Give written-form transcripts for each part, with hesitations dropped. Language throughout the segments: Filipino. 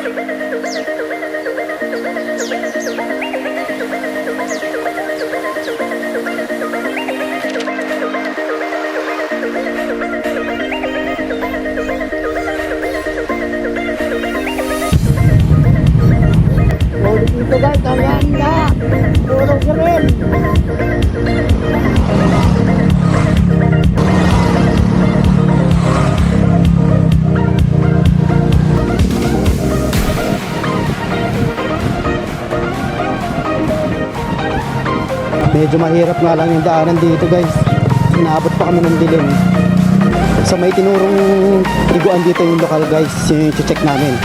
Dito guys, ang ganda. Puro green. Medyo mahirap nga lang yung daanan dito guys. Inaabot pa kami ng dilim. So may tinurong liguan dito yung lokal guys. Yung check namin.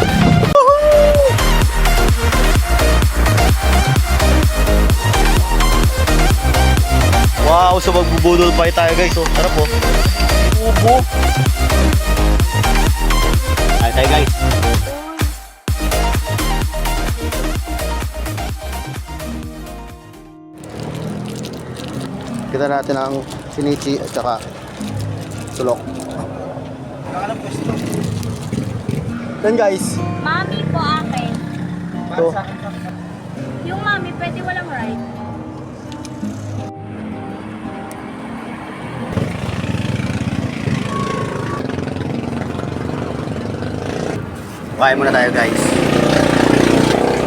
Wow, so magbubudol pa tayo guys. So, tara po. Ubo. Ay tayo guys. Kita natin ang sinichi at saka sulok. Yan guys. Mami po akin. Ito. Yung mami, pwede walang ride. Kain muna tayo guys.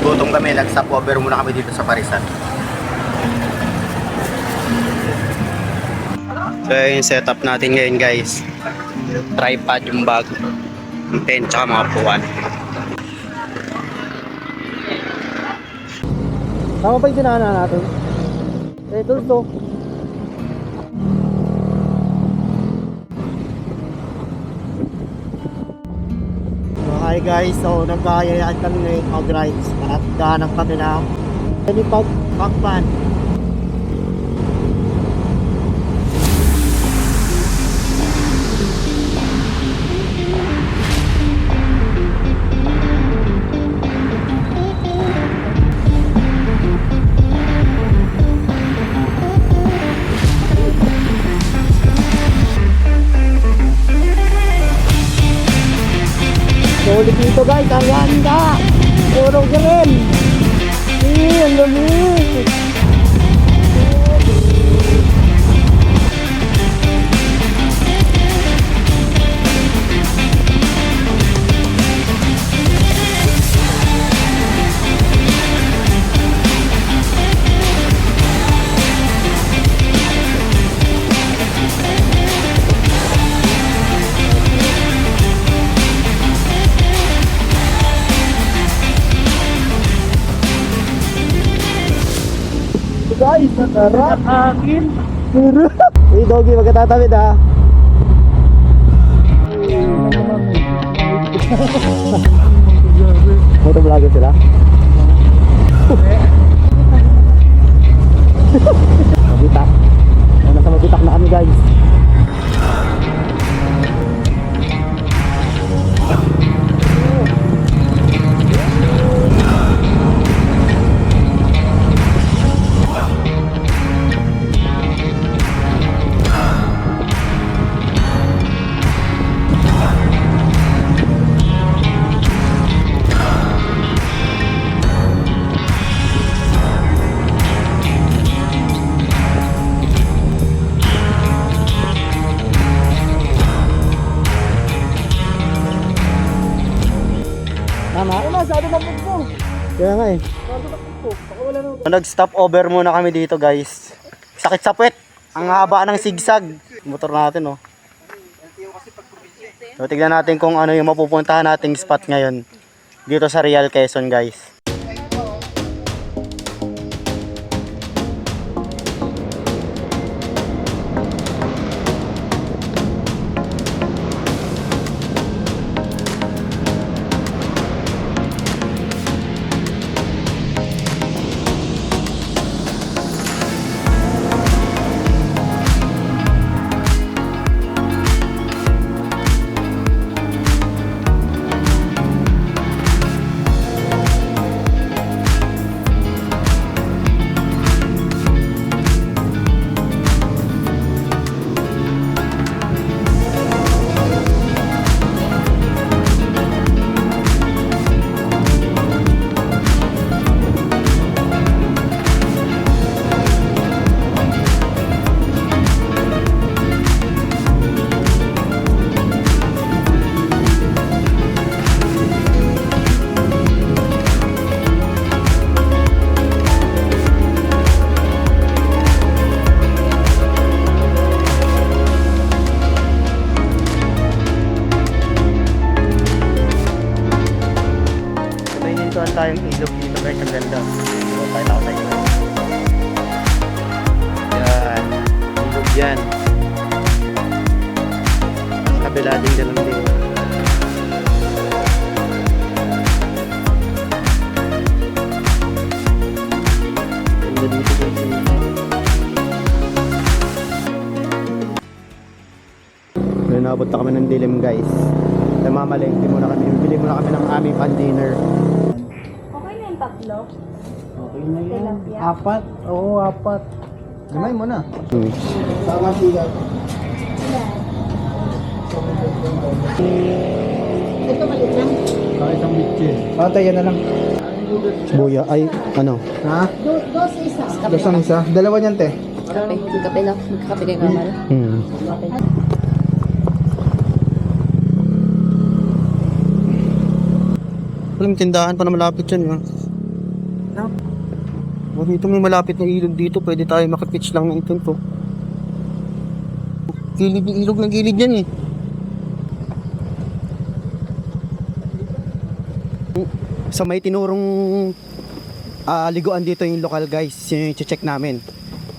Gutom kami, nag-stop over muna kami dito sa Parisan. So yung setup natin ngayon guys. Tripod yung bag. Yung tent tsaka mga puwan. Tama ba yung dinaanan natin? Tools to. Hi guys, so nagkayayaan kami ngayon mag-rides at gahanap kami ng pagpan. Solid dito guys, ang ganda. Puro green. Ang lamig. Guys, sarap akin. Hey doggy, magkatatawid ha. Motovlogger sila. Mabitak. Nasa mabitak na kami guys. Tama? Sabi na po. Kaya nga eh. Nag-stop over muna kami dito guys. Sakit sa puwet. Ang haba ng sigsag. Motor natin oh. So tignan natin kung ano yung mapupuntahan nating spot ngayon. Dito sa Real Quezon guys. nagustuhan tayong ilog dito guys, ang ganda. So, tayo ako sa inyo. Yan, ilog yan. Kabila din ganun din. Ganda dito guys. Nabot na kami ng dilim guys. Namamalengke muna kami. Bili muna kami ng aming pan-dinner. Okay na yung tatlo? Okay na yun. Tilapia. Apat? Oo, apat. Gamay mo na. Sama siya. Ito maliit lang. Kahit ang bitchin. Yan na lang. Buya, ay, ano? Ha? Dos isa. Dasang isa. Dalawa niyan, te. Kape. Magkape lang. Magkape kay Kamal. Okay. Walang tindahan pa na malapit dyan, ha? No? Dito may malapit na ilog dito. Pwede tayo makipitch lang ng ito to. Gilid yung ilog ng gilid yan, eh. Sa may tinurong liguan dito yung lokal guys. Yun yung check namin.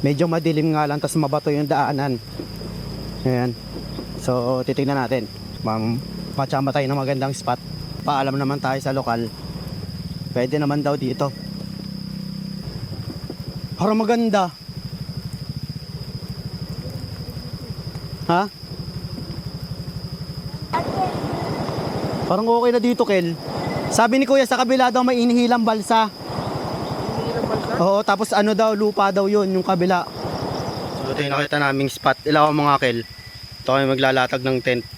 Medyo madilim nga lang, tas mabato yung daanan. Ayan. So, titignan natin. Machamba tayo ng magandang spot. Paalam naman tayo sa lokal. Pwede naman daw dito. Parang maganda. Ha? Parang okay na dito, Kel. Sabi ni Kuya, sa kabila daw may inihilang balsa. Oo, tapos ano daw, lupa daw yun, yung kabila. So, ito yung nakita naming spot. Ilaw mga Kel. Ito kami maglalatag ng tent.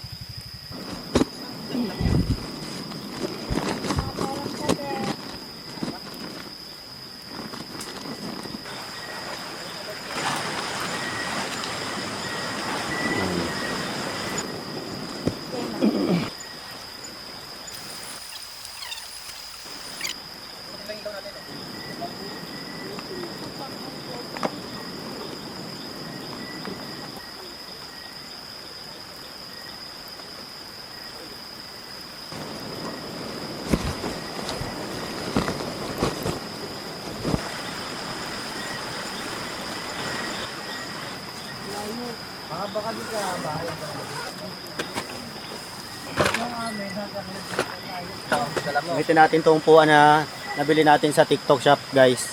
Gamitin natin itong upuan na nabili natin sa TikTok shop guys.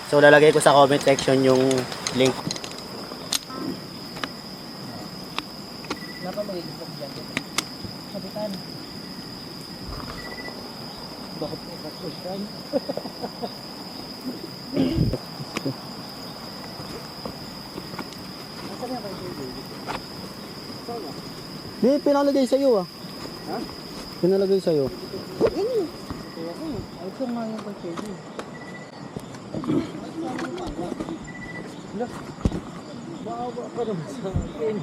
So lalagay ko sa comment section yung link. Hindi, pinalagay sa'yo ah. Ha? Pinalagay sa'yo. Ito nga yung pag-check. Bawa ka naman sa akin.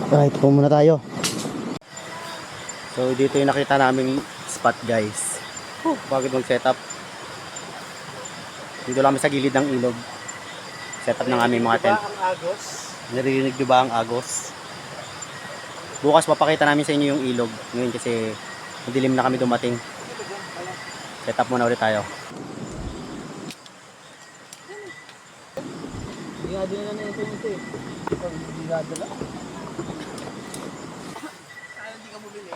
Right, po muna tayo. So dito yung nakita naming spot guys. Bakit mag-setup? Dito lang sa gilid ng ilog. Setup ng aming mga tent. Ang agos. Naririnig nyo ba ang agos? Bukas papakita namin sa inyo yung ilog. Ngayon kasi madilim na kami dumating. Setup muna ulit tayo. Bigado na na ito eh. Bigado na. Hindi ka bumili.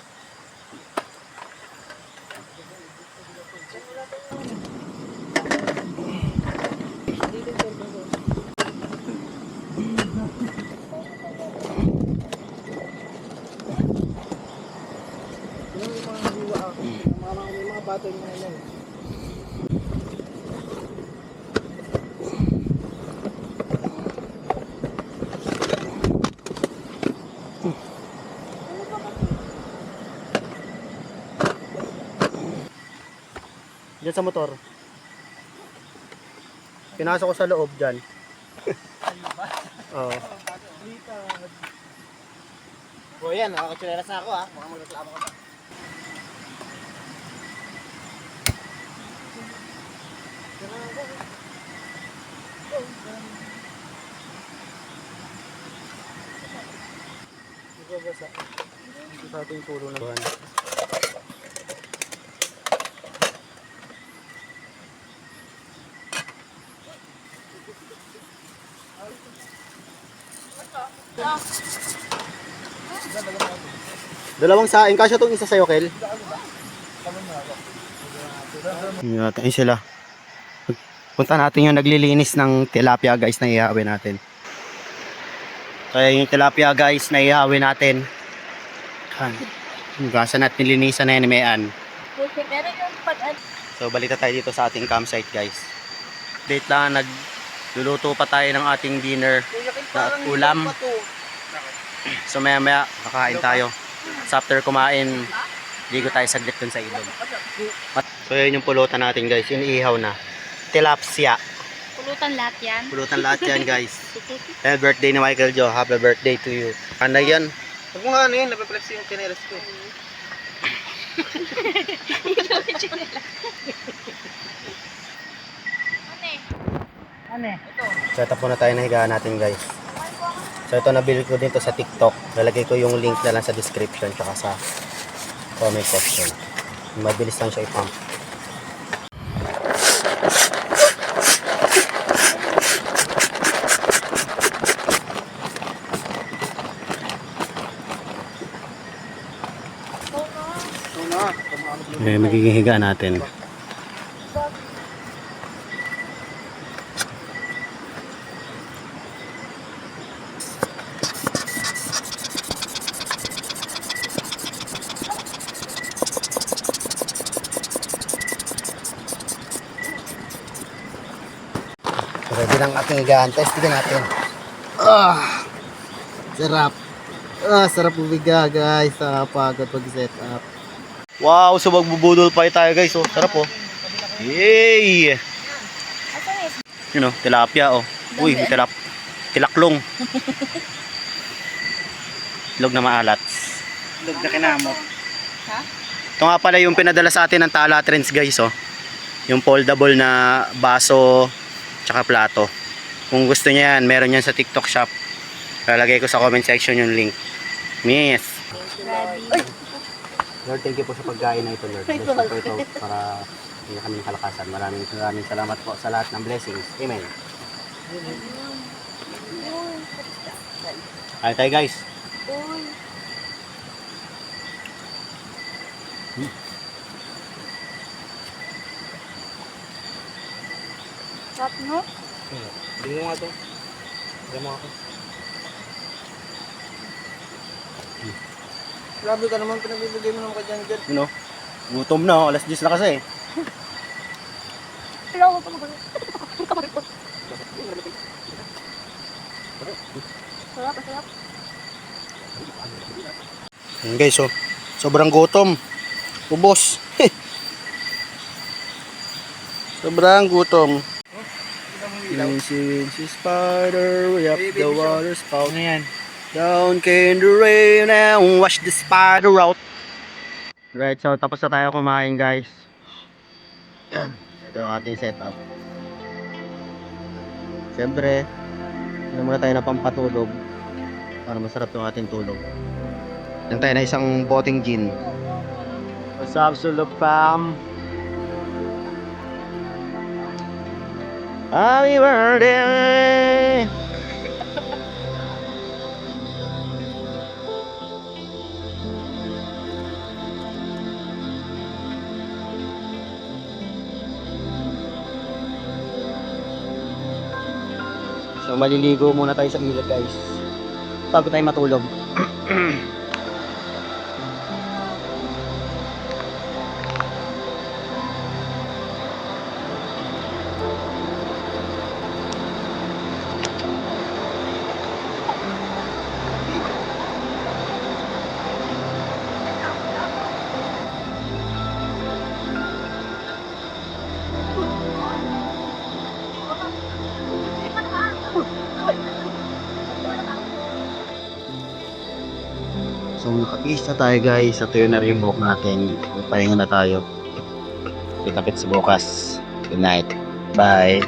Mga battle na yan. Diyan sa motor. Pinasok ko sa loob dyan. Oo. O yan, nakakatsinelas na ako ha. Mga magreklamo ka pa. mababasa. Ito sa ating pulo na buwan. Dalawang saing, kasya itong isa sa'yo, Kel. Ayun sila. Punta natin yung naglilinis ng tilapia guys na ihawin natin. Kaya yung tilapia guys na ihawin natin. Gasa natin linisan na yan may an. Pero yung pag So balita tayo dito sa ating campsite guys. Date lang, nagluluto pa tayo ng ating dinner na ulam. So maya maya kakain tayo. So after kumain, ligo tayo saglit dun sa ilog. So yun yung pulutan natin guys, yung ihaw na. Tilapia. pulutan lahat yan. Pulutan lahat yan guys. Happy birthday ni Michael Joe. Happy birthday to you. Ano yan? Huwag mo nga ano yun, napiplex yung kinelas ko. So ito po na tayo nahigaan natin guys. So ito nabili ko dito sa TikTok. Lalagay ko yung link na lang sa description tsaka sa comment section. Mabilis lang siya ipump. Magiging higa natin. Ready ng ating higaan. Testingin natin. Sarap. Sarap umiga guys. Pagod pag-set up. Wow, so magbubudol pa tayo guys. Oh, sarap oh. Yay! You know, tilapia oh. Uy, may tilaklong. Ilog na maalat. Log na kinamot. Ito nga pala yung pinadala sa atin ng Tala Trends guys oh. Yung foldable na baso tsaka plato. Kung gusto niya yan, meron yan sa TikTok shop. Lalagay ko sa comment section yung link. Miss. Lord, thank you po sa pagkain na ito, Lord. Bless you po ito para hindi kami kalakasan. Maraming salamat po sa lahat ng blessings. Amen. Ay tayo guys. Sarap no? Hindi mo nga ito. Hindi mo ako. Grabe ka naman, pinagbibigay mo naman ka dyan. You know, gutom na. Alas 10 na kasi. Hello, sarap, sarap. Ayan guys, oh. Sobrang gutom. Ubos. Sobrang gutom. Since spider way up the water spout. Ano yan? Down came the rain and washed the spider out. Right, so tapos na tayo kumain guys. Ito ang ating setup. Siyempre, hindi muna tayo na pampatulog para masarap yung ating tulog. Yan tayo na isang boteng gin. What's up, Sulapam? Happy birthday! So maliligo muna tayo sa ilog guys bago tayo matulog. So nakapisa tayo guys. Ito yung na-remoke natin. Pahinga na tayo. Kita-kits bukas. Good night. Bye.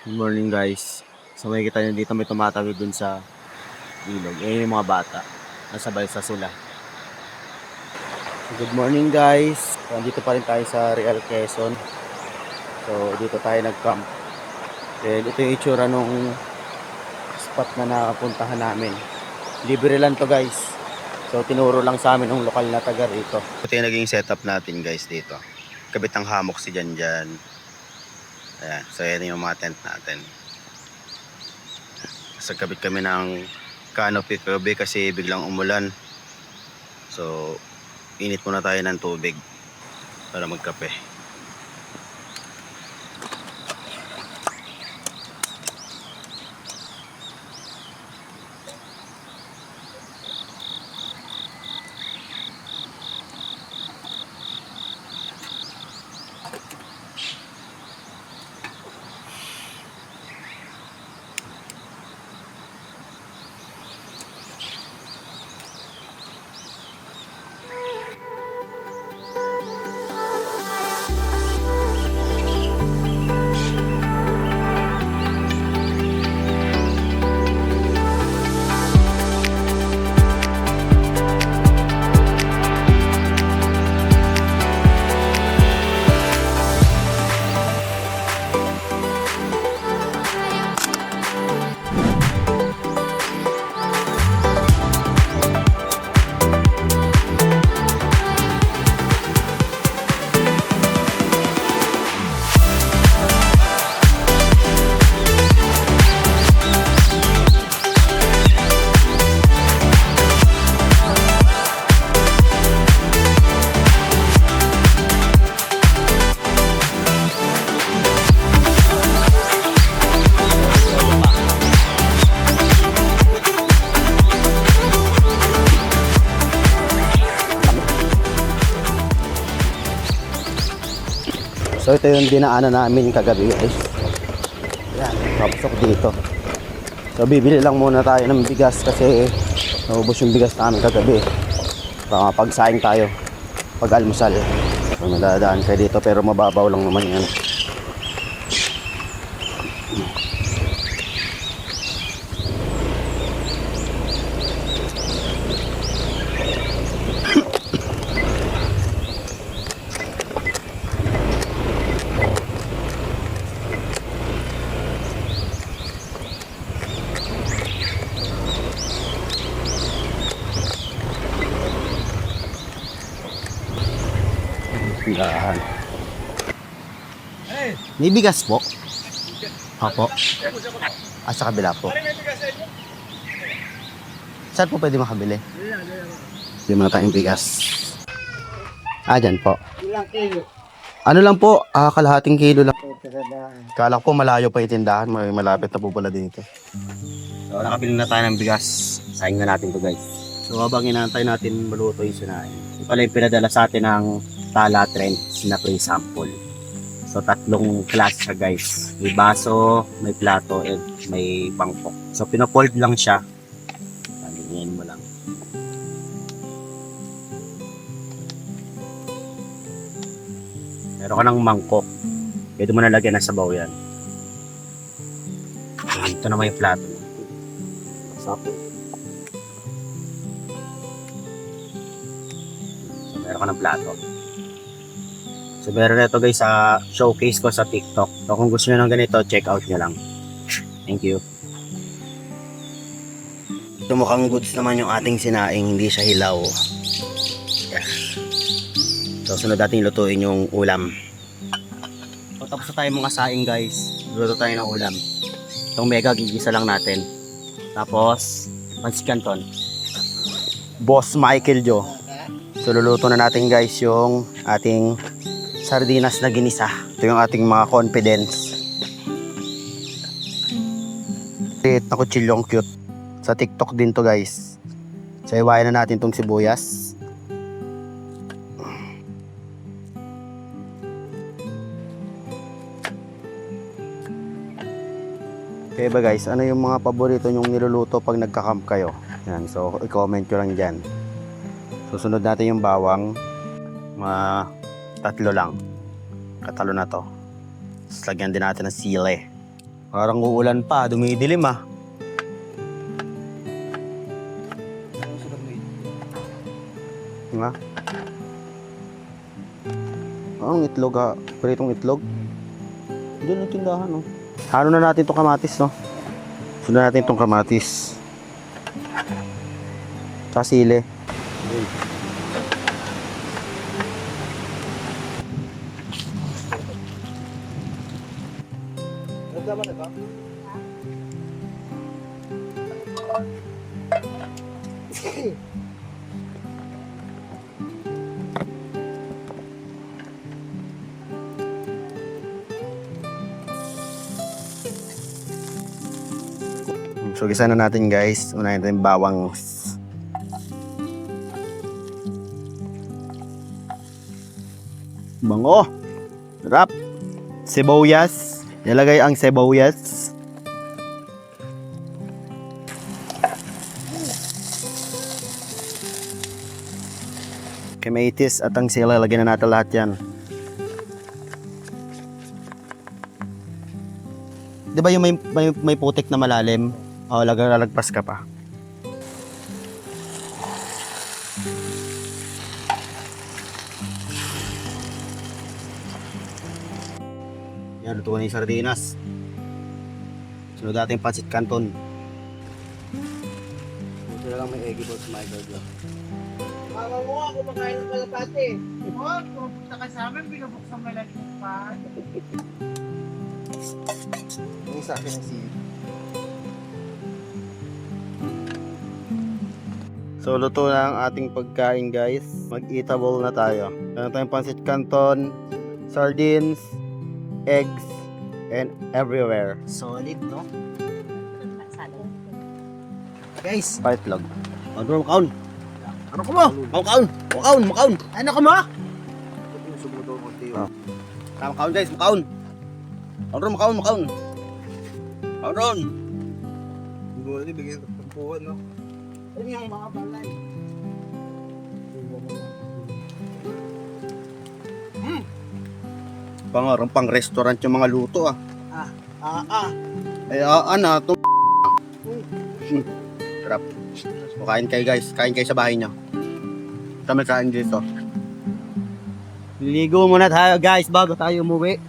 Good morning guys. So makikita nyo dito may tumatawid dun sa ilog. Yung mga bata. Nasabay sa sula. Good morning guys. So, andito pa rin tayo sa Real Quezon. So dito tayo nag-camp. And ito yung itsura nung spot na napuntahan namin. Libre lang to guys. So tinuro lang sa amin ng lokal na taga rito. Ito yung naging setup natin guys dito. Kabit ang hammock si Janjan. Ayan. So yan yung mga tent natin. So kabit kami ng canopy kagabi kasi biglang umulan. So init muna tayo ng tubig para magkape. So ito yung dinaanan namin kagabi guys. Yan, papasok dito. So bibili lang muna tayo ng bigas kasi naubos yung bigas namin kagabi. Para mapagsaing tayo pag almusal. So nadadaan kayo dito pero mababaw lang naman yan. Tindahan. May bigas po? Opo. Sa kabila po. Saan po pwede makabili? Hindi mo na tayong bigas. Dyan po. Ano lang po? Kalahating kilo lang. Kala ko malayo pa yung tindahan. May malapit na po pala dito. So nakabili na tayo ng bigas. Sayang na natin to guys. So habang inaantay natin maluto yung sinain. Ito pala yung pinadala sa atin ng Tala Trends na free sample. So 3 klase siya guys. May baso, may plato, and may bangkok. So pinafold lang siya. Ganyan mo lang. Meron ka ng mangkok. Pwede mo nalagyan ng sabaw yan. Ito naman yung plato. Sapo. So meron ka ng plato. So meron na ito guys sa showcase ko sa TikTok. So kung gusto nyo ng ganito, check out nyo lang. Thank you. Ito mukhang goods naman yung ating sinaing, hindi siya hilaw. Yeah. So sunod natin lutuin yung ulam. So tapos na tayo mga saing guys. Luto tayo ng ulam. Itong mega gigisa lang natin. Tapos pansit canton. Boss Michael Joe. So luluto na natin guys yung ating sardinas na ginisa. Ito yung ating mga confidence. Ito na kutsilyong cute. Sa TikTok din to guys. So iwain na natin tong sibuyas. Okay ba guys, ano yung mga paborito nyong niluluto pag nagka-camp kayo? Yan, so i-comment nyo lang dyan. Susunod natin yung bawang. Mga 3 lang. Katalo na to. Tapos lagyan din natin ng sili. Parang uulan pa, dumidilim ah. Nga? Ang itlog ah, pritong itlog. Doon ang tindahan oh. Halo na natin itong kamatis no. Sundan natin itong kamatis. Tsaka sili. So gisa na natin guys. Unahin natin yung bawang. Bango. Sarap. Sibuyas. Nilagay ang sibuyas. Kamatis at ang sila. Lagyan na natin lahat yan. Di ba yung may putik na malalim? O, lalagpas ka pa. Yan, luto na yung sardinas. Sunod natin yung pancit canton. Ito na lang may eggy balls, my God. Mama mo ako kumakain ng kalapate. Oh, pupunta ka sa amin, binubuksan mo lang yung pan. Yung sa akin ang sili. So, luto na ang ating pagkain guys. Mag-eatable na tayo. Meron tayong pancit canton, sardines, eggs, and everywhere. Solid, no? Guys, paitlog. Ano makaon? Ano ko mo? Makaon! Makaon! Makaon! Ano ka mo? Makaon guys, makaon! Makaon! Makaon! Makaon! Makaon! Hindi mo bigyan ng pampuan, no? Ano yung mga balay? Pangarang pang restaurant yung mga luto ah. Ay, ano, ito. Sarap. So, kain kayo guys. Kain kayo sa bahay nyo. Kami kain dito. Ligo muna tayo guys bago tayo umuwi.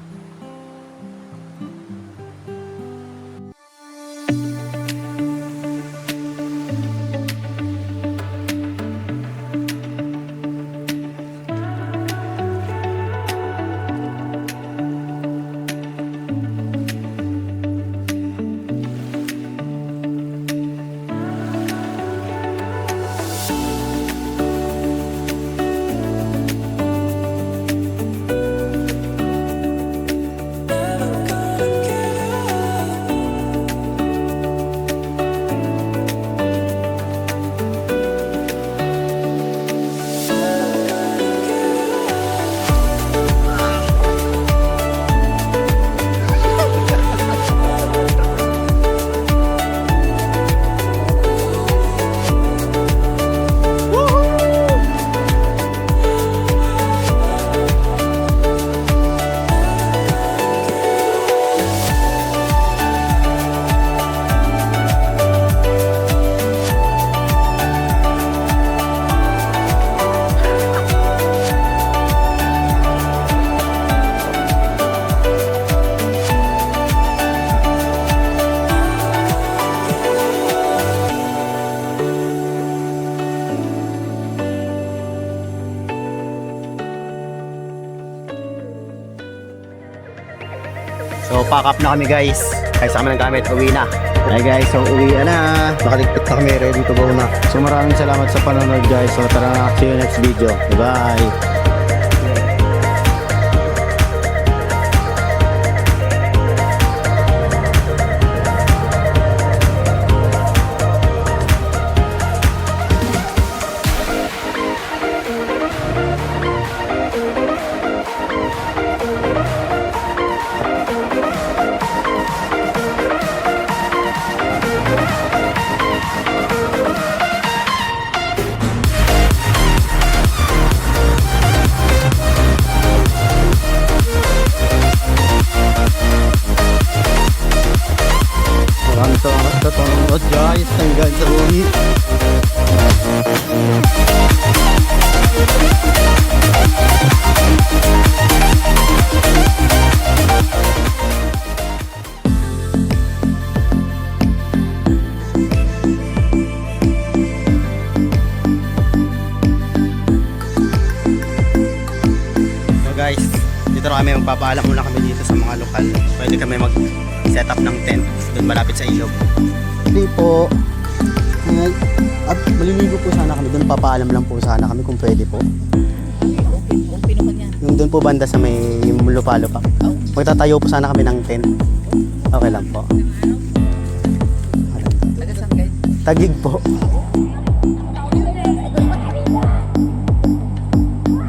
So, pack up na kami guys. Ay, sa kami ng gamit, uwi na. Ay guys, so uwi na. Nakaligpit na kami, ready to go na. So, maraming salamat sa panonood guys. So, tara na. See you next video. Bye! hanggang sa uwi. So guys, dito na kami, magpapaalam muna kami dito sa mga lokal. Pwede kami mag-set up ng tent doon malapit sa ilog. Hindi po. At maliligo po sana kami doon. Papaalam lang po sana kami kung pwede po. Okay naman yan. Yung doon po banda sa may lupa-lupa. Magtatayo po sana kami ng tent. Okay lang po. Taga saan guys? Tagig po.